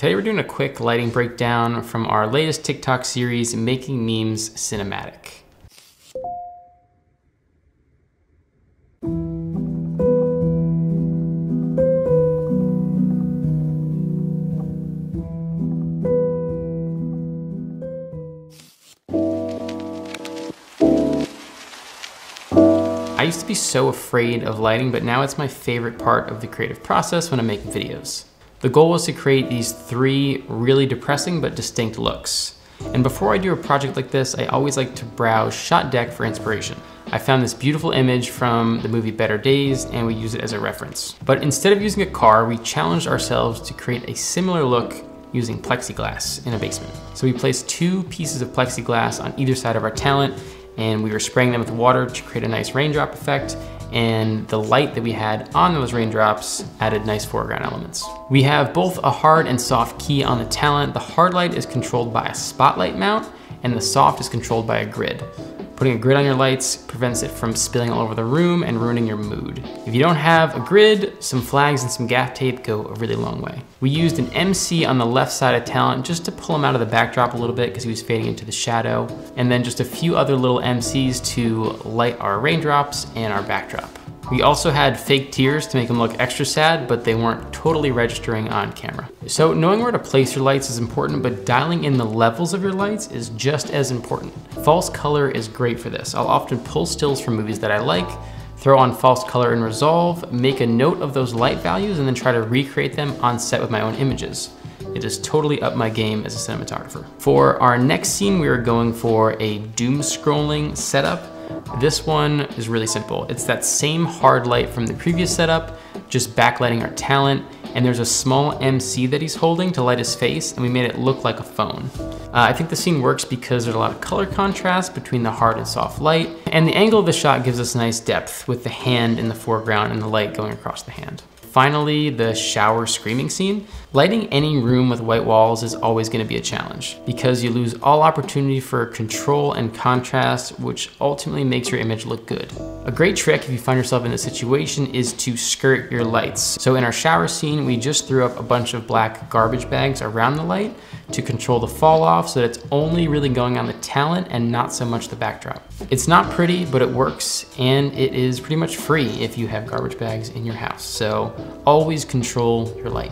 Today we're doing a quick lighting breakdown from our latest TikTok series, Making Memes Cinematic. I used to be so afraid of lighting, but now it's my favorite part of the creative process when I'm making videos. The goal was to create these three really depressing but distinct looks. And before I do a project like this, I always like to browse Shot Deck for inspiration. I found this beautiful image from the movie Better Days and we use it as a reference. But instead of using a car, we challenged ourselves to create a similar look using plexiglass in a basement. So we placed two pieces of plexiglass on either side of our talent, and we were spraying them with water to create a nice raindrop effect, and the light that we had on those raindrops added nice foreground elements. We have both a hard and soft key on the talent. The hard light is controlled by a spotlight mount, and the soft is controlled by a grid. Putting a grid on your lights prevents it from spilling all over the room and ruining your mood. If you don't have a grid, some flags and some gaff tape go a really long way. We used an MC on the left side of talent just to pull him out of the backdrop a little bit because he was fading into the shadow, and then just a few other little MCs to light our raindrops and our backdrop. We also had fake tears to make them look extra sad, but they weren't totally registering on camera. So knowing where to place your lights is important, but dialing in the levels of your lights is just as important. False color is great for this. I'll often pull stills from movies that I like, throw on false color in Resolve, make a note of those light values, and then try to recreate them on set with my own images. It has totally upped my game as a cinematographer. For our next scene, we are going for a doom scrolling setup. This one is really simple. It's that same hard light from the previous setup, just backlighting our talent, and there's a small MC that he's holding to light his face, and we made it look like a phone. I think the scene works because there's a lot of color contrast between the hard and soft light, and the angle of the shot gives us nice depth with the hand in the foreground and the light going across the hand. Finally, the shower screaming scene. Lighting any room with white walls is always going to be a challenge because you lose all opportunity for control and contrast, which ultimately makes your image look good. A great trick if you find yourself in this situation is to skirt your lights. So in our shower scene, we just threw up a bunch of black garbage bags around the light to control the fall off so that it's only really going on the talent and not so much the backdrop. It's not pretty, but it works, and it is pretty much free if you have garbage bags in your house. So always control your light.